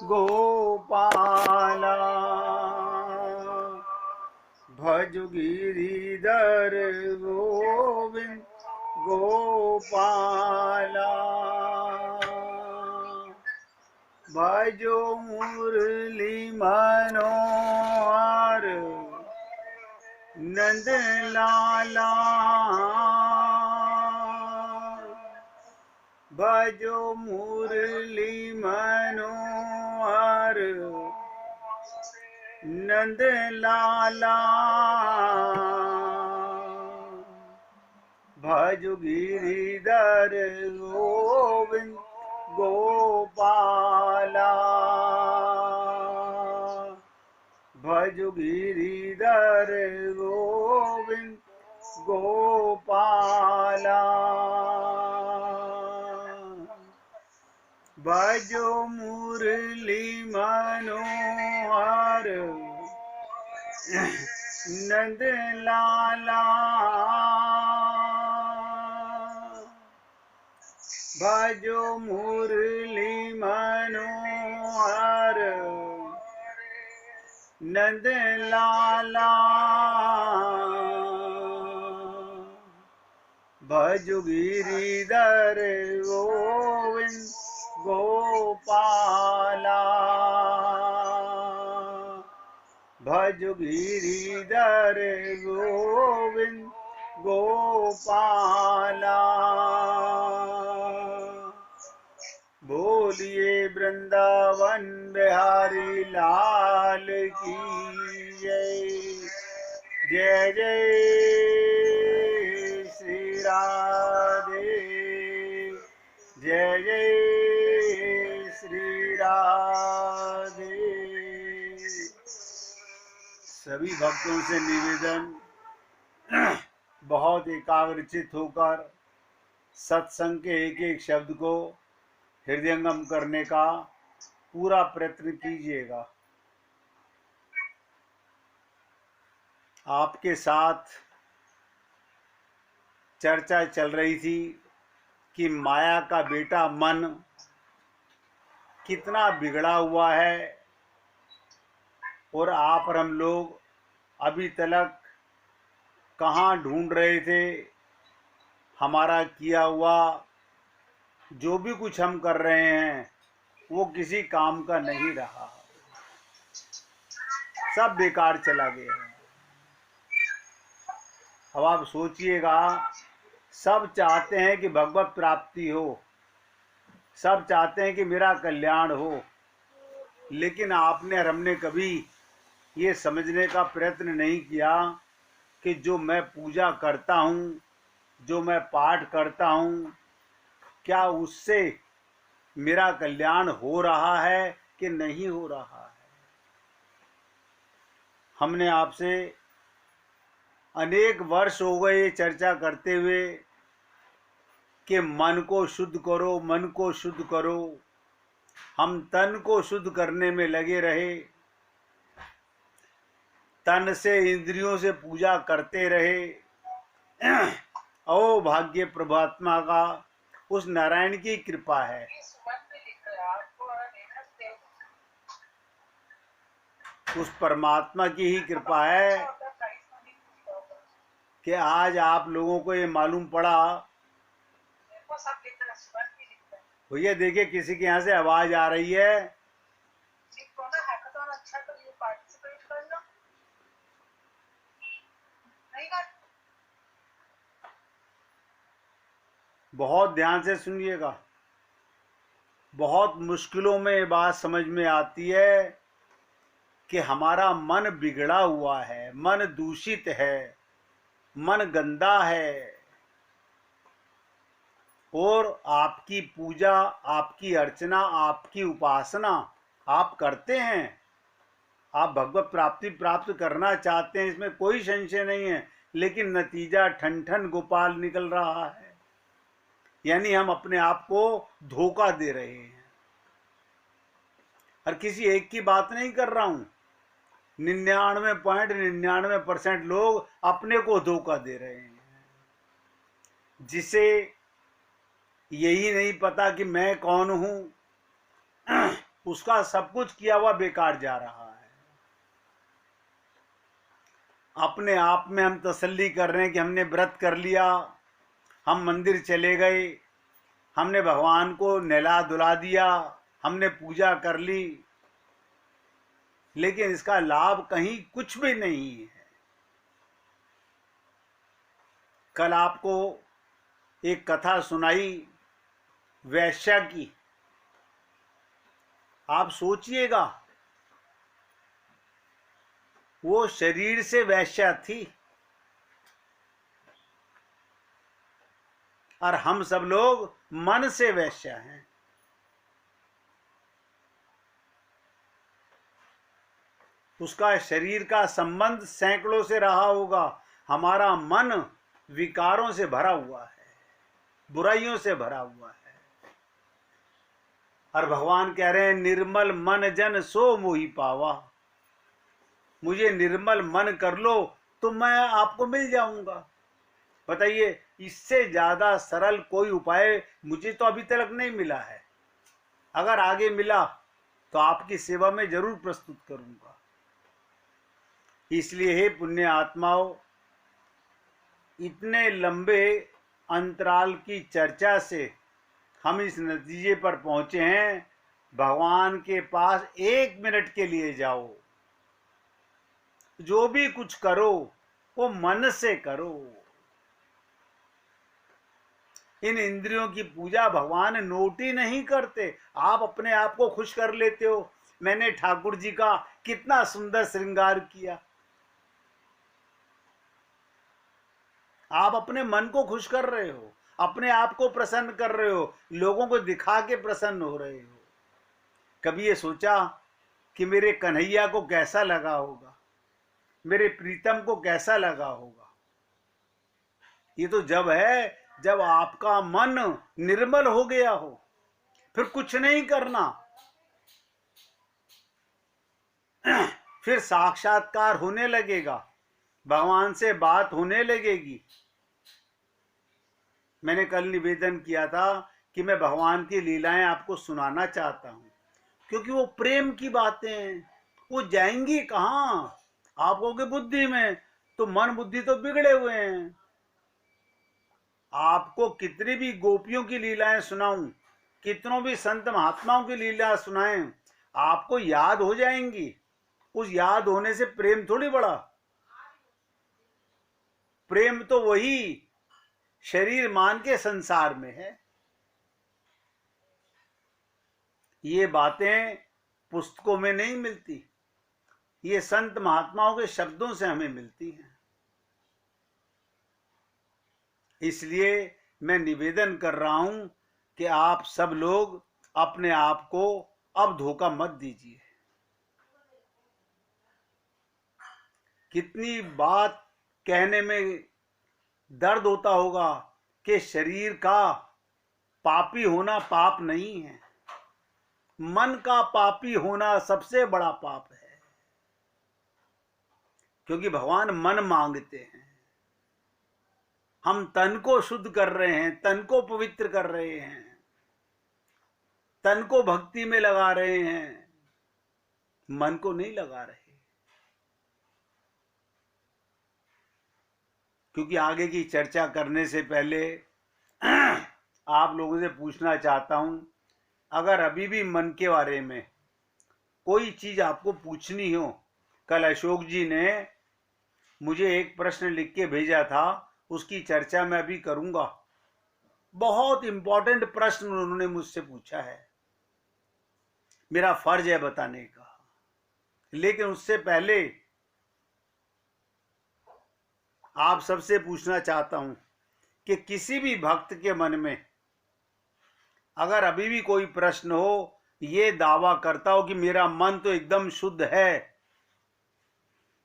गोपाला भज गिरिधर गोविंद गोपाला भजो मुरली मनोहर नंद लाला भजो मुरली मनोहर नंद लाला भजो गिरिधर गोविंद गोपाला भजो गिरिधर गोविंद गोपाला भजो मुरली मनोहर नंद लाला भजो मुरली मनोहर नंद लाला भजो गिरिधर गोविंद गोपाला भजो गिरिधर गोविंद गोपाला बोलिए वृंदावन बिहारी लाल की जय जय जय श्री राधे जय जय श्री राधे। सभी भक्तों से निवेदन बहुत एकाग्रचित होकर सत्संग के एक एक शब्द को हृदयंगम करने का पूरा प्रयत्न कीजिएगा। आपके साथ चर्चा चल रही थी कि माया का बेटा मन कितना बिगड़ा हुआ है और आप और हम लोग अभी तक कहाँ ढूंढ रहे थे हमारा किया हुआ जो भी कुछ हम कर रहे हैं वो किसी काम का नहीं रहा, सब बेकार चला गया। अब आप सोचिएगा, सब चाहते हैं कि भगवत प्राप्ति हो, सब चाहते हैं कि मेरा कल्याण हो, लेकिन आपने और हमने कभी ये समझने का प्रयत्न नहीं किया कि जो मैं पूजा करता हूँ, जो मैं पाठ करता हूँ, क्या उससे मेरा कल्याण हो रहा है कि नहीं हो रहा है। हमने आपसे अनेक वर्ष हो गए ये चर्चा करते हुए कि मन को शुद्ध करो, मन को शुद्ध करो। हम तन को शुद्ध करने में लगे रहे, तन से इंद्रियों से पूजा करते रहे। ओ भाग्य प्रभात्मा का उस नारायण की कृपा है, उस परमात्मा की ही कृपा है कि आज आप लोगों को ये मालूम पड़ा। भैया देखिए, किसी के यहाँ से आवाज आ रही है। बहुत ध्यान से सुनिएगा। बहुत मुश्किलों में ये बात समझ में आती है कि हमारा मन बिगड़ा हुआ है, मन दूषित है, मन गंदा है। और आपकी पूजा, आपकी अर्चना, आपकी उपासना आप करते हैं, आप भगवत प्राप्ति प्राप्त करना चाहते हैं, इसमें कोई संशय नहीं है, लेकिन नतीजा ठन ठन गोपाल निकल रहा है। यानी हम अपने आप को धोखा दे रहे हैं। और किसी एक की बात नहीं कर रहा हूं, 99.99% लोग अपने को धोखा दे रहे हैं, जिसे यही नहीं पता कि मैं कौन हूं, उसका सब कुछ किया हुआ बेकार जा रहा है। अपने आप में हम तसल्ली कर रहे हैं कि हमने व्रत कर लिया, हम मंदिर चले गए, हमने भगवान को नहला धुला दिया, हमने पूजा कर ली, लेकिन इसका लाभ कहीं कुछ भी नहीं है। कल आपको एक कथा सुनाई वैश्या की। आप सोचिएगा, वो शरीर से वैश्या थी और हम सब लोग मन से वैश्या हैं। उसका शरीर का संबंध सैकड़ों से रहा होगा। हमारा मन विकारों से भरा हुआ है, बुराइयों से भरा हुआ है। और भगवान कह रहे हैं, निर्मल मन जन सो मोहि पावा। मुझे निर्मल मन कर लो तो मैं आपको मिल जाऊंगा। बताइए, इससे ज्यादा सरल कोई उपाय मुझे तो अभी तक नहीं मिला है। अगर आगे मिला तो आपकी सेवा में जरूर प्रस्तुत करूंगा। इसलिए हे पुण्य आत्माओं, इतने लंबे अंतराल की चर्चा से हम इस नतीजे पर पहुंचे हैं, भगवान के पास 1 मिनट के लिए जाओ। जो भी कुछ करो वो मन से करो। इन इंद्रियों की पूजा भगवान नोट ही नहीं करते। आप अपने आप को खुश कर लेते हो, मैंने ठाकुर जी का कितना सुंदर श्रृंगार किया। आप अपने मन को खुश कर रहे हो, अपने आप को प्रसन्न कर रहे हो, लोगों को दिखा के प्रसन्न हो रहे हो। कभी ये सोचा कि मेरे कन्हैया को कैसा लगा होगा, मेरे प्रीतम को कैसा लगा होगा? ये तो जब है जब आपका मन निर्मल हो गया हो, फिर कुछ नहीं करना, फिर साक्षात्कार होने लगेगा, भगवान से बात होने लगेगी। मैंने कल निवेदन किया था कि मैं भगवान की लीलाएं आपको सुनाना चाहता हूं, क्योंकि वो प्रेम की बातें हैं। वो जाएंगी कहां? आप कहोगे बुद्धि में, तो मन बुद्धि तो बिगड़े हुए हैं। आपको कितनी भी गोपियों की लीलाएं सुनाऊं, कितनों भी संत महात्माओं की लीला सुनाएं, आपको याद हो जाएंगी। उस याद होने से प्रेम थोड़ी बढ़ा। प्रेम तो वही शरीर मान के संसार में है। ये बातें पुस्तकों में नहीं मिलती, ये संत महात्माओं के शब्दों से हमें मिलती हैं। इसलिए मैं निवेदन कर रहा हूं कि आप सब लोग अपने आप को अब धोखा मत दीजिए। कितनी बात कहने में दर्द होता होगा कि शरीर का पापी होना पाप नहीं है, मन का पापी होना सबसे बड़ा पाप है। क्योंकि भगवान मन मांगते हैं। हम तन को शुद्ध कर रहे हैं, तन को पवित्र कर रहे हैं, तन को भक्ति में लगा रहे हैं, मन को नहीं लगा रहे। क्योंकि आगे की चर्चा करने से पहले आप लोगों से पूछना चाहता हूं, अगर अभी भी मन के बारे में कोई चीज आपको पूछनी हो, कल अशोक जी ने मुझे एक प्रश्न लिख के भेजा था, उसकी चर्चा मैं अभी करूंगा। बहुत इंपॉर्टेंट प्रश्न उन्होंने मुझसे पूछा है, मेरा फर्ज है बताने का। लेकिन उससे पहले आप सबसे पूछना चाहता हूं कि किसी भी भक्त के मन में अगर अभी भी कोई प्रश्न हो, ये दावा करता हो कि मेरा मन तो एकदम शुद्ध है,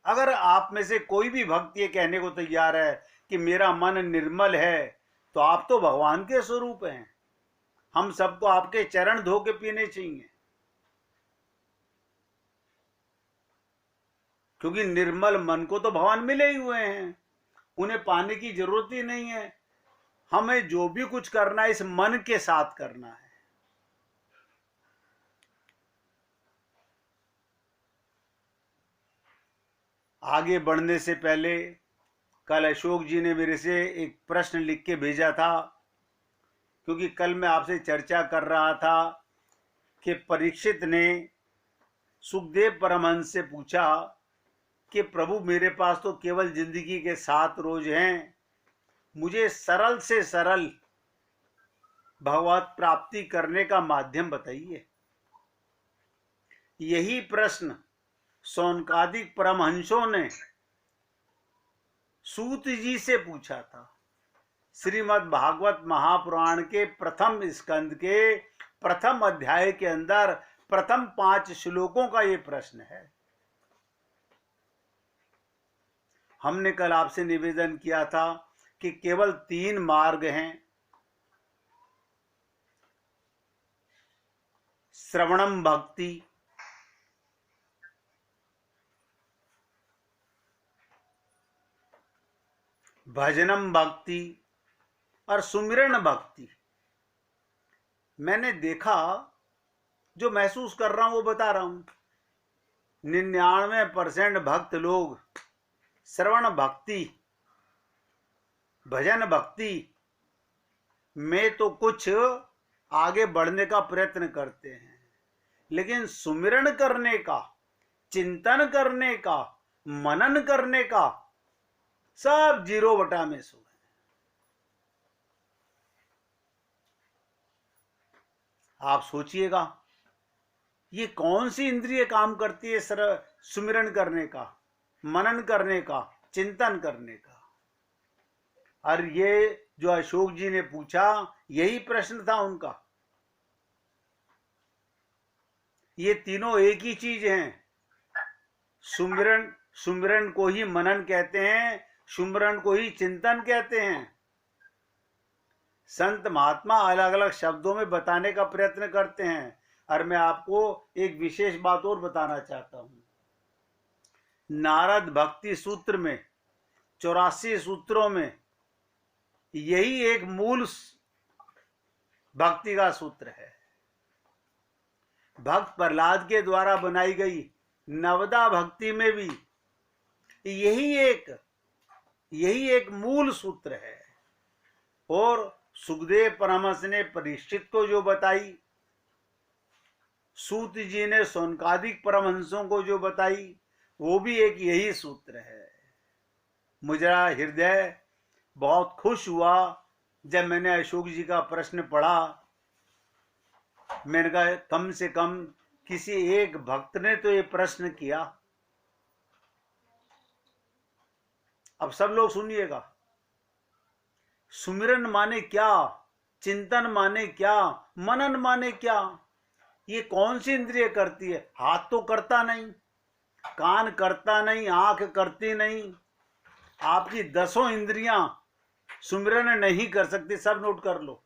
अगर आप में से कोई भी भक्त ये कहने को तैयार है कि मेरा मन निर्मल है, तो आप तो भगवान के स्वरूप हैं। हम सबको आपके चरण धो के पीने चाहिए, क्योंकि निर्मल मन को तो भगवान मिले ही हुए हैं, उन्हें पाने की जरूरत ही नहीं है। हमें जो भी कुछ करना है इस मन के साथ करना है। आगे बढ़ने से पहले कल अशोक जी ने मेरे से एक प्रश्न लिख के भेजा था, क्योंकि कल मैं आपसे चर्चा कर रहा था कि परीक्षित ने सुखदेव परमहंस से पूछा कि प्रभु मेरे पास तो केवल जिंदगी के 7 रोज हैं, मुझे सरल से सरल भगवत प्राप्ति करने का माध्यम बताइए। यही प्रश्न शौनकादिक परमहंसों ने सूत जी से पूछा था। श्रीमद् भागवत महापुराण के प्रथम स्कंद के प्रथम अध्याय के अंदर प्रथम 5 श्लोकों का ये प्रश्न है। हमने कल आपसे निवेदन किया था कि केवल 3 मार्ग हैं, श्रवणम भक्ति, भजनम भक्ति और सुमिरन भक्ति। मैंने देखा, जो महसूस कर रहा हूं वो बता रहा हूं। 99% भक्त लोग श्रवण भक्ति, भजन भक्ति में तो कुछ आगे बढ़ने का प्रयत्न करते हैं, लेकिन सुमिरन करने का, चिंतन करने का, मनन करने का सब 0 में सो है। आप सोचिएगा, ये कौन सी इंद्रिय काम करती है सुमिरन करने का, मनन करने का, चिंतन करने का? और ये जो अशोक जी ने पूछा, यही प्रश्न था उनका। ये तीनों एक ही चीज हैं। सुमिरन को ही मनन कहते हैं, सुमिरन को ही चिंतन कहते हैं। संत महात्मा अलग अलग शब्दों में बताने का प्रयत्न करते हैं, और मैं आपको एक विशेष बात और बताना चाहता हूं। नारद भक्ति सूत्र में 84 सूत्रों में यही एक मूल भक्ति का सूत्र है। भक्त प्रहलाद के द्वारा बनाई गई नवदा भक्ति में भी यही एक मूल सूत्र है। और सुखदेव परमहंस ने परीक्षित को जो बताई, सूत जी ने शौनकादिक परमहंसों को जो बताई, वो भी एक यही सूत्र है। मुझे हृदय बहुत खुश हुआ जब मैंने अशोक जी का प्रश्न पढ़ा। मैंने कहा कम से कम किसी एक भक्त ने तो ये प्रश्न किया। अब सब लोग सुनिएगा, सुमिरन माने क्या, चिंतन माने क्या, मनन माने क्या? ये कौन सी इंद्रिय करती है? हाथ तो करता नहीं, कान करता नहीं, आंख करती नहीं। आपकी 10 इंद्रियां सुमिरन नहीं कर सकती। सब नोट कर लो।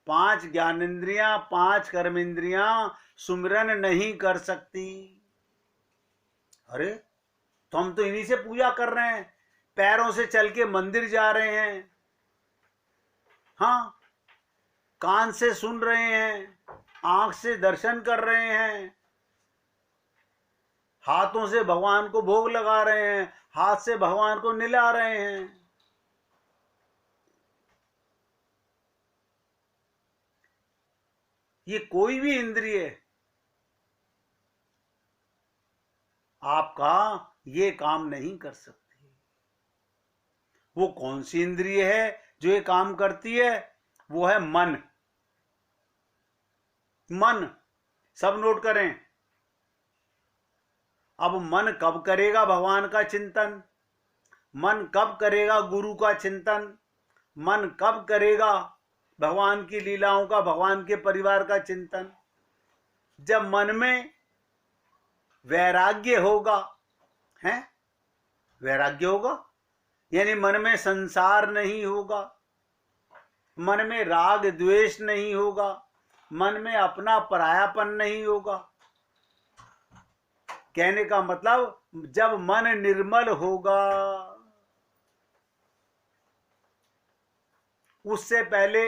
5 ज्ञानेंद्रियां, 5 कर्म इंद्रियां सुमिरन नहीं कर सकती। अरे तो हम तो इन्हीं से पूजा कर रहे हैं, पैरों से चल के मंदिर जा रहे हैं, हाँ, कान से सुन रहे हैं, आंख से दर्शन कर रहे हैं, हाथों से भगवान को भोग लगा रहे हैं, हाथ से भगवान को निला रहे हैं। ये कोई भी इंद्रिय आपका ये काम नहीं कर सकती। वो कौन सी इंद्रिय है जो ये काम करती है? वो है मन। मन, सब नोट करें। अब मन कब करेगा भगवान का चिंतन? मन कब करेगा गुरु का चिंतन? मन कब करेगा भगवान की लीलाओं का, भगवान के परिवार का चिंतन? जब मन में वैराग्य होगा। है, वैराग्य होगा यानी मन में संसार नहीं होगा, मन में राग द्वेष नहीं होगा, मन में अपना परायापन नहीं होगा। कहने का मतलब जब मन निर्मल होगा। उससे पहले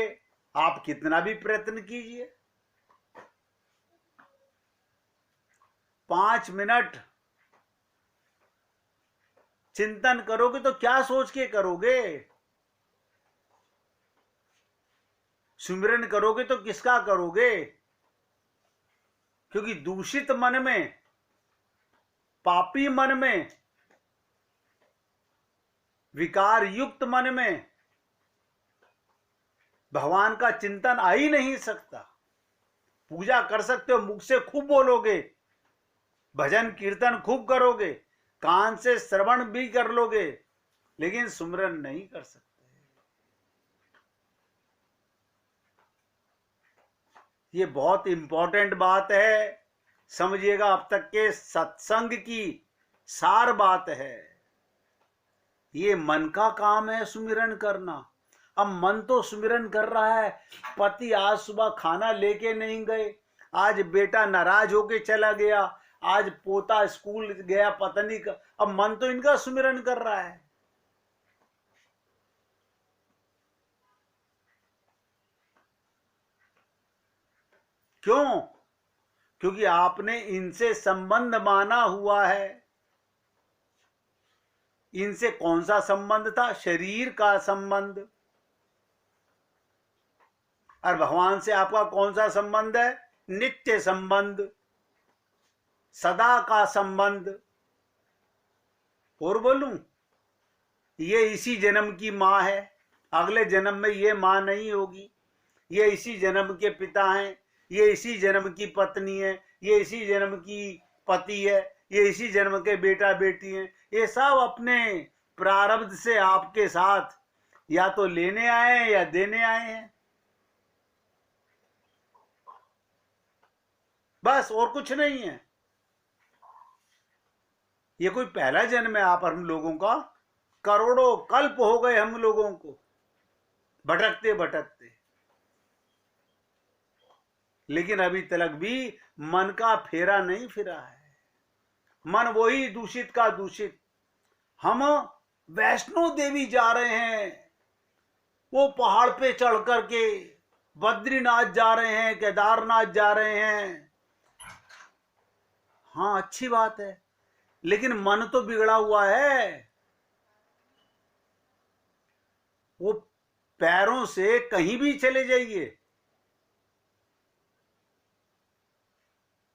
आप कितना भी प्रयत्न कीजिए, 5 मिनट चिंतन करोगे तो क्या सोच के करोगे? सुमिरन करोगे तो किसका करोगे? क्योंकि दूषित मन में, पापी मन में, विकार युक्त मन में भगवान का चिंतन आ ही नहीं सकता। पूजा कर सकते हो, मुख से खूब बोलोगे, भजन कीर्तन खूब करोगे, कान से श्रवण भी कर लोगे, लेकिन सुमिरन नहीं कर सकते। ये बहुत इंपॉर्टेंट बात है, समझिएगा। अब तक के सत्संग की सार बात है। ये मन का काम है सुमिरन करना। अब मन तो सुमिरन कर रहा है। पति आज सुबह खाना लेके नहीं गए, आज बेटा नाराज होके चला गया, आज पोता स्कूल गया पत्नी का, अब मन तो इनका सुमिरन कर रहा है। क्यों? क्योंकि आपने इनसे संबंध माना हुआ है। इनसे कौन सा संबंध था? शरीर का संबंध। और भगवान से आपका कौन सा संबंध है? नित्य संबंध, सदा का संबंध। और बोलूं, ये इसी जन्म की मां है, अगले जन्म में ये मां नहीं होगी। ये इसी जन्म के पिता हैं, ये इसी जन्म की पत्नी है, ये इसी जन्म की पति है, ये इसी जन्म के बेटा बेटी हैं। ये सब अपने प्रारब्ध से आपके साथ या तो लेने आए हैं या देने आए हैं, बस, और कुछ नहीं है। ये कोई पहला जन्म है आप हम लोगों का? करोड़ों कल्प हो गए हम लोगों को भटकते भटकते, लेकिन अभी तक भी मन का फेरा नहीं फिरा है। मन वही दूषित का दूषित। हम वैष्णो देवी जा रहे हैं, वो पहाड़ पे चढ़ करके बद्रीनाथ जा रहे हैं, केदारनाथ जा रहे हैं। हाँ, अच्छी बात है, लेकिन मन तो बिगड़ा हुआ है। वो पैरों से कहीं भी चले जाइए,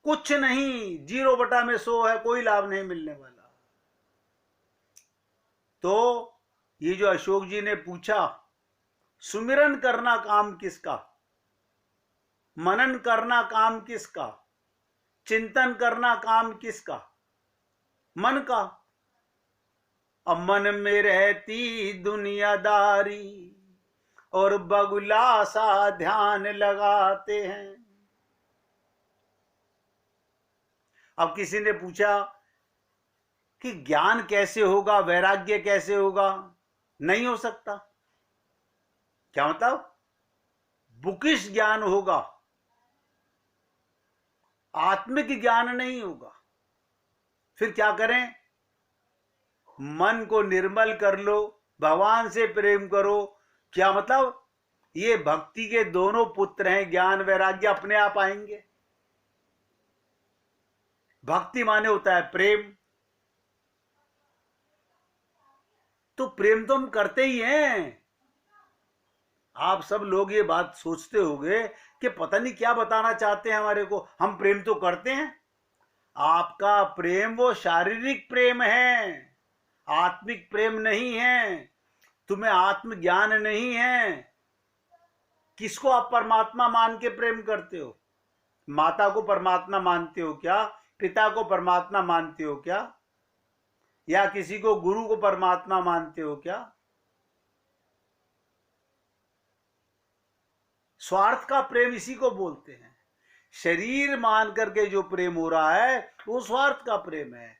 कुछ नहीं, 0/100 है, कोई लाभ नहीं मिलने वाला। तो ये जो अशोक जी ने पूछा, सुमिरन करना काम किसका, मनन करना काम किसका, चिंतन करना काम किसका? मन का। अब मन में रहती दुनियादारी और बगुला सा ध्यान लगाते हैं। अब किसी ने पूछा कि ज्ञान कैसे होगा, वैराग्य कैसे होगा? नहीं हो सकता। क्या मतलब? बुकिश ज्ञान होगा, आत्मिक ज्ञान नहीं होगा। फिर क्या करें? मन को निर्मल कर लो, भगवान से प्रेम करो। क्या मतलब? ये भक्ति के दोनों पुत्र हैं, ज्ञान वैराग्य अपने आप आएंगे। भक्ति माने होता है प्रेम, तो प्रेम तो हम करते ही हैं। आप सब लोग ये बात सोचते होंगे कि पता नहीं क्या बताना चाहते हैं हमारे को। हम प्रेम तो करते हैं। आपका प्रेम वो शारीरिक प्रेम है, आत्मिक प्रेम नहीं है। तुम्हें आत्मज्ञान नहीं है। किसको आप परमात्मा मान के प्रेम करते हो? माता को परमात्मा मानते हो क्या? पिता को परमात्मा मानते हो क्या? या किसी को गुरु को परमात्मा मानते हो क्या? स्वार्थ का प्रेम इसी को बोलते हैं। शरीर मान करके जो प्रेम हो रहा है वो स्वार्थ का प्रेम है।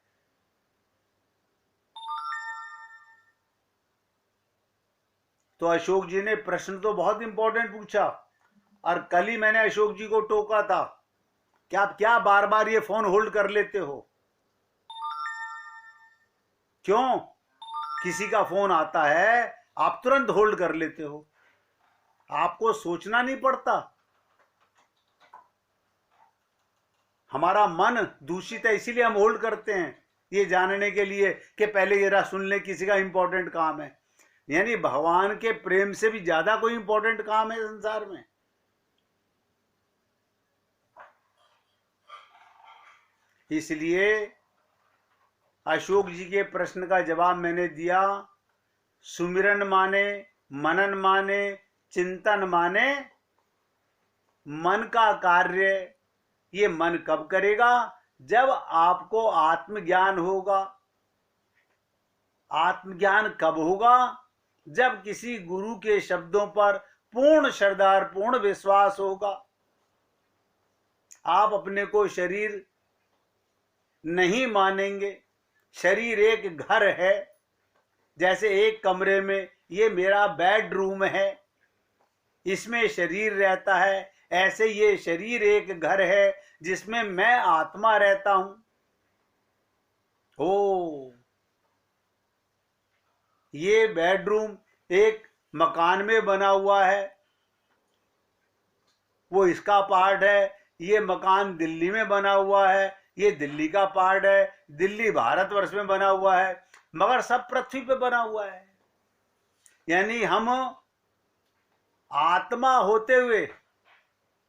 तो अशोक जी ने प्रश्न तो बहुत इंपॉर्टेंट पूछा, और कल ही मैंने अशोक जी को टोका था कि आप क्या बार बार ये फोन होल्ड कर लेते हो? क्यों? किसी का फोन आता है आप तुरंत होल्ड कर लेते हो, आपको सोचना नहीं पड़ता। हमारा मन दूषित है, इसीलिए हम होल्ड करते हैं। ये जानने के लिए कि पहले जरा सुन ले, किसी का इंपॉर्टेंट काम है। यानी भगवान के प्रेम से भी ज्यादा कोई इंपॉर्टेंट काम है संसार में? इसलिए अशोक जी के प्रश्न का जवाब मैंने दिया। सुमिरन माने, मनन माने, चिंतन माने मन का कार्य। ये मन कब करेगा? जब आपको आत्मज्ञान होगा। आत्मज्ञान कब होगा? जब किसी गुरु के शब्दों पर पूर्ण श्रद्धा, पूर्ण विश्वास होगा। आप अपने को शरीर नहीं मानेंगे। शरीर एक घर है, जैसे एक कमरे में ये मेरा बेडरूम है, इसमें शरीर रहता है, ऐसे ये शरीर एक घर है जिसमें मैं आत्मा रहता हूं। ओ, ये बेडरूम एक मकान में बना हुआ है, वो इसका पार्ट है। ये मकान दिल्ली में बना हुआ है, ये दिल्ली का पार्ट है। दिल्ली भारतवर्ष में बना हुआ है, मगर सब पृथ्वी पे बना हुआ है। यानी हम आत्मा होते हुए,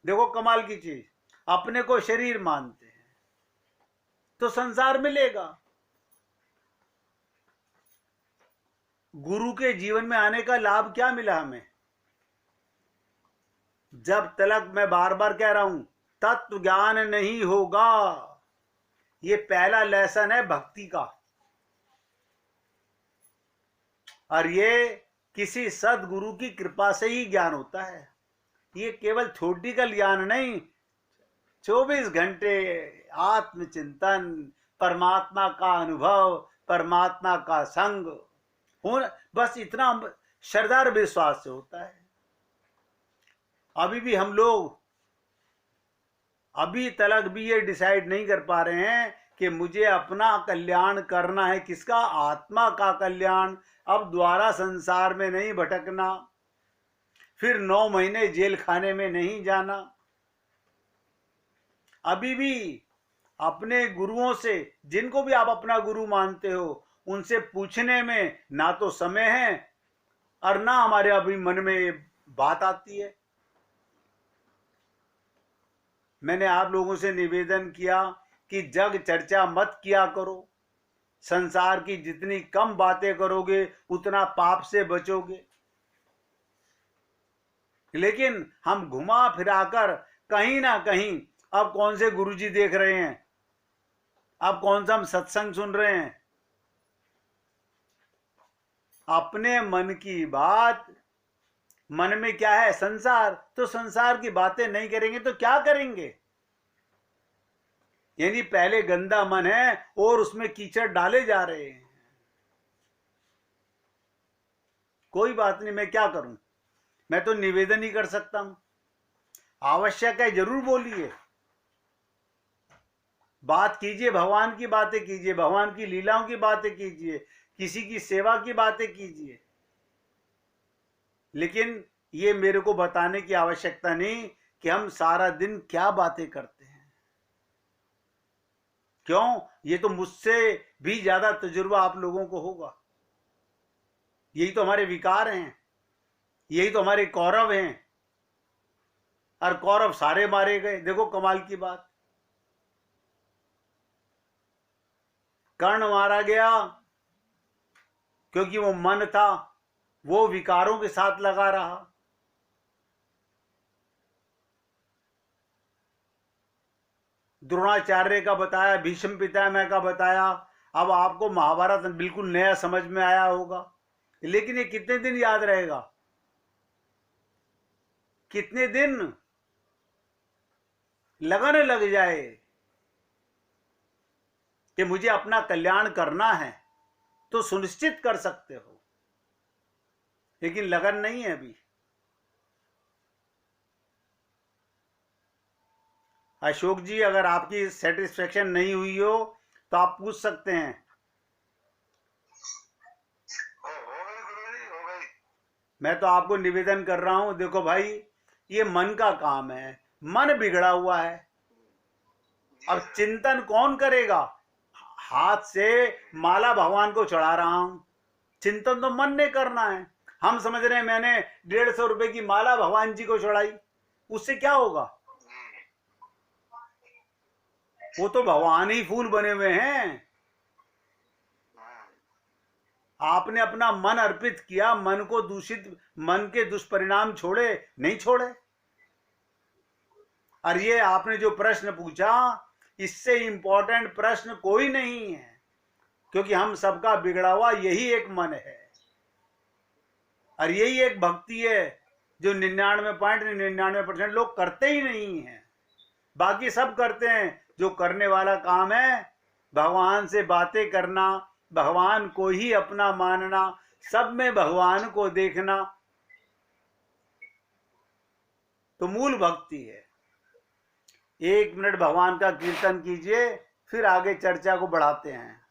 देखो कमाल की चीज, अपने को शरीर मानते हैं तो संसार मिलेगा। गुरु के जीवन में आने का लाभ क्या मिला हमें? जब तक, मैं बार बार कह रहा हूं, तत्व ज्ञान नहीं होगा। ये पहला लेसन है भक्ति का। और ये किसी सदगुरु की कृपा से ही ज्ञान होता है। ये केवल थ्योरेटिकल ज्ञान नहीं, 24 घंटे आत्मचिंतन, परमात्मा का अनुभव, परमात्मा का संग, बस इतना श्रद्धा और विश्वास से होता है। अभी भी हम लोग अभी तक भी ये डिसाइड नहीं कर पा रहे हैं कि मुझे अपना कल्याण करना है। किसका? आत्मा का कल्याण। अब द्वारा संसार में नहीं भटकना, फिर 9 महीने जेल खाने में नहीं जाना। अभी भी अपने गुरुओं से, जिनको भी आप अपना गुरु मानते हो, उनसे पूछने में ना तो समय है और ना हमारे अभी मन में बात आती है। मैंने आप लोगों से निवेदन किया कि जग चर्चा मत किया करो। संसार की जितनी कम बातें करोगे उतना पाप से बचोगे। लेकिन हम घुमा फिराकर कहीं ना कहीं, अब कौन से गुरुजी देख रहे हैं, अब कौन सा हम सत्संग सुन रहे हैं? अपने मन की बात, मन में क्या है? संसार। तो संसार की बातें नहीं करेंगे तो क्या करेंगे? यानी पहले गंदा मन है और उसमें कीचड़ डाले जा रहे हैं। कोई बात नहीं, मैं क्या करूं? मैं तो निवेदन ही कर सकता हूं। आवश्यक है जरूर बोलिए, बात कीजिए, भगवान की बातें कीजिए, भगवान की लीलाओं की बातें कीजिए, किसी की सेवा की बातें कीजिए। लेकिन ये मेरे को बताने की आवश्यकता नहीं कि हम सारा दिन क्या बातें करते हैं। क्यों? ये तो मुझसे भी ज्यादा तजुर्बा आप लोगों को होगा। यही तो हमारे विकार हैं, यही तो हमारे कौरव हैं। और कौरव सारे मारे गए। देखो कमाल की बात, कर्ण मारा गया क्योंकि वो मन था, वो विकारों के साथ लगा रहा। द्रोणाचार्य का बताया, भीष्म पितामह का बताया। अब आपको महाभारत बिल्कुल नया समझ में आया होगा। लेकिन ये कितने दिन याद रहेगा? कितने दिन लगन लग जाए कि मुझे अपना कल्याण करना है, तो सुनिश्चित कर सकते हो, लेकिन लगन नहीं है अभी। अशोक जी, अगर आपकी सेटिस्फेक्शन नहीं हुई हो तो आप पूछ सकते हैं। हो गई। मैं तो आपको निवेदन कर रहा हूं, देखो भाई, ये मन का काम है, मन बिगड़ा हुआ है। अब चिंतन कौन करेगा? हाथ से माला भगवान को चढ़ा रहा हूं, चिंतन तो मन ने करना है। हम समझ रहे हैं मैंने 150 रुपए की माला भगवान जी को चढ़ाई, उससे क्या होगा? वो तो भगवान ही फूल बने हुए हैं। आपने अपना मन अर्पित किया, मन को दूषित, मन के दुष्परिणाम छोड़े नहीं छोड़े। और ये आपने जो प्रश्न पूछा, इससे इंपॉर्टेंट प्रश्न कोई नहीं है, क्योंकि हम सबका बिगड़ा हुआ यही एक मन है, और यही एक भक्ति है जो 99.99% लोग करते ही नहीं है। बाकी सब करते हैं। जो करने वाला काम है भगवान से बातें करना, भगवान को ही अपना मानना, सब में भगवान को देखना, तो मूल भक्ति है। 1 मिनट भगवान का कीर्तन कीजिए, फिर आगे चर्चा को बढ़ाते हैं।